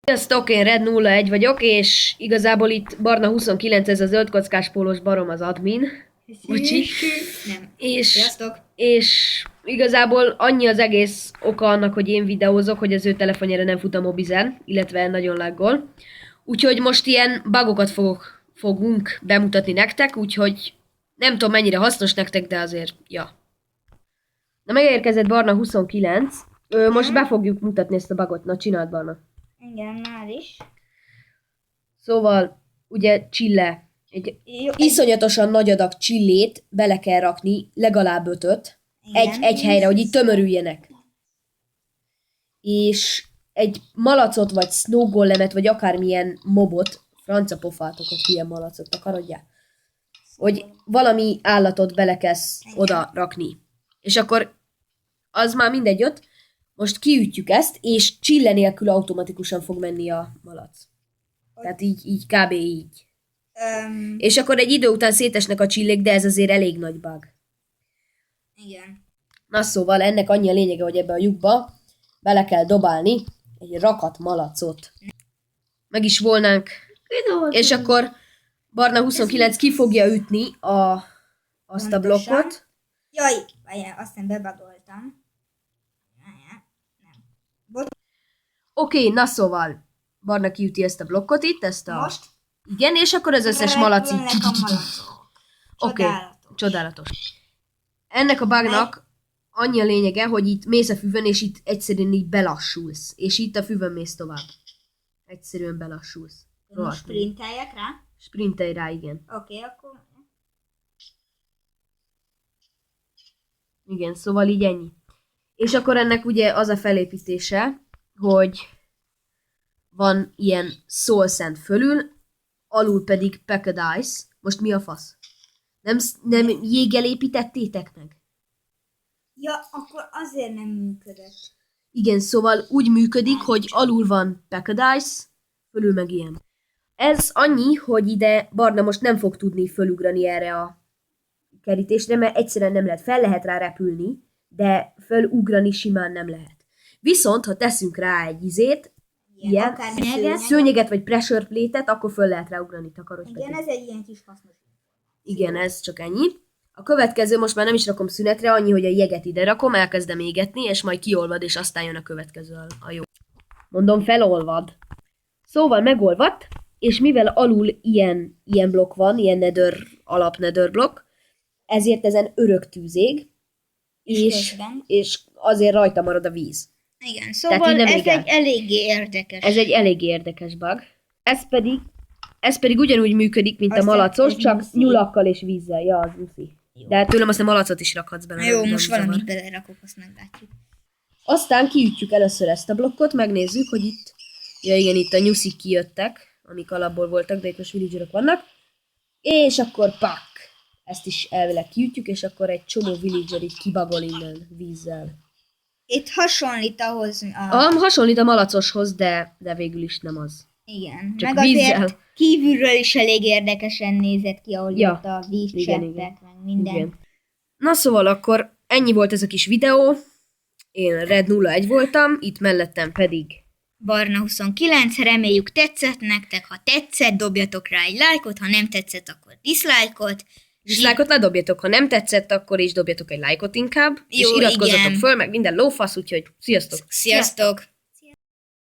Sziasztok, én Red 01 vagyok, és igazából itt Barna 29, ez a zöld kockás pólós barom az admin. Bocsi. Nem. És, Sziasztok. és igazából annyi az egész oka annak, hogy én videózok, hogy az ő telefonjára nem fut a Mobizen, illetve nagyon laggol. Úgyhogy most ilyen bugokat fogunk bemutatni nektek, úgyhogy nem tudom mennyire hasznos nektek, de azért, ja. Na megérkezett Barna 29, most be fogjuk mutatni ezt a bugot, na csináld Barna. Igen, már is. Szóval, ugye csille, egy Jó, iszonyatosan nagy adag csillét bele kell rakni, legalább 5-öt, Igen. egy helyre, hogy így tömörüljenek. És egy malacot, vagy snowgolemet, vagy akármilyen mobot, franca pofátokat, ilyen malacot akarodjál, hogy valami állatot bele kell oda rakni. És akkor az már mindegy ott, most kiütjük ezt, és csille nélkül automatikusan fog menni a malac. Tehát így kb. Így. És akkor egy idő után szétesnek a csillék, de ez azért elég nagy bug. Igen. Na szóval ennek annyi a lényege, hogy ebbe a lyukba bele kell dobálni egy rakat malacot. Meg is volnánk. És akkor Barna 29 ki fogja ütni azt a Pontosan. blokkot. Jaj, várjál, aztán bebagoltam. Nem. Oké, na szóval Barna kiüti ezt a blokkot itt, ezt a... Most Igen, és akkor az összes malac így... repülnek a malacok. Oké, Csodálatos. csodálatos. Ennek a bugnak annyi a lényege, hogy itt mész a füvön, és itt egyszerűen így belassulsz. És itt a füvön mész tovább. Egyszerűen belassulsz. Most Rohadt. sprinteljek rá? Sprintelj rá, igen. Oké, akkor... Igen, szóval így ennyi. És akkor ennek ugye az a felépítése, hogy van ilyen Soul Sand fölül, alul pedig Packed Ice. Most mi a fasz? Nem jéggel építettétek meg? Ja, akkor azért nem működött. Igen, szóval úgy működik, hogy alul van Packed Ice, fölül meg ilyen. Ez annyi, hogy ide Barna most nem fog tudni fölugrani erre a kerítésre, mert egyszerűen nem lehet. Fel lehet rá repülni, de fölugrani simán nem lehet. Viszont, ha teszünk rá egy ilyen akár szőnyeget vagy pressure plate-et, akkor föl lehet rá ugrani, takarodj Igen, Peti. ez egy ilyen kis hasznos. Igen, ez csak ennyi. A következő most már nem is rakom szünetre, annyi, hogy a jeget ide rakom, elkezdem égetni, és majd kiolvad, és aztán jön a következő a jó. Mondom, felolvad. Szóval megolvadt, és mivel alul ilyen blokk van, ilyen nether blokk, ezért ezen örök tűzég, és azért rajta marad a víz. Igen, Tehát szóval így nem ez égel. egy eléggé érdekes. Ez egy eléggé érdekes bug. Ez pedig ugyanúgy működik, mint a Aztán malacos, ez csak nyuszi. nyulakkal és vízzel. Ja, az nyuszi. De hát tőlem azt a malacot is rakhatsz bele. Jó, nem most zavar. valamit belerakok, azt meglátjuk. Aztán kiütjük először ezt a blokkot, megnézzük, hogy itt, ja igen, itt a nyuszik kijöttek, amik alapból voltak, de itt most villagerök vannak. És akkor pak! Ezt is elvileg kiütjük, és akkor egy csomó villager így kibagol innen vízzel. Itt hasonlít ahhoz Hasonlít a malacoshoz, de végül is nem az. Igen, Csak meg azért vízzel. kívülről is elég érdekesen nézett ki, ahogy Ja, ott a igen. vízcseppek, meg minden. Igen. Na szóval akkor ennyi volt ez a kis videó. Én Red 01 voltam, itt mellettem pedig Barna 29, reméljük tetszett nektek, ha tetszett, dobjatok rá egy lájkot, ha nem tetszett, akkor diszlájkot. dislike-ot ne dobjatok, ha nem tetszett, akkor is dobjatok egy lájkot inkább, és Jó, iratkozzatok igen. föl, meg minden lófasz, úgyhogy sziasztok! Sziasztok!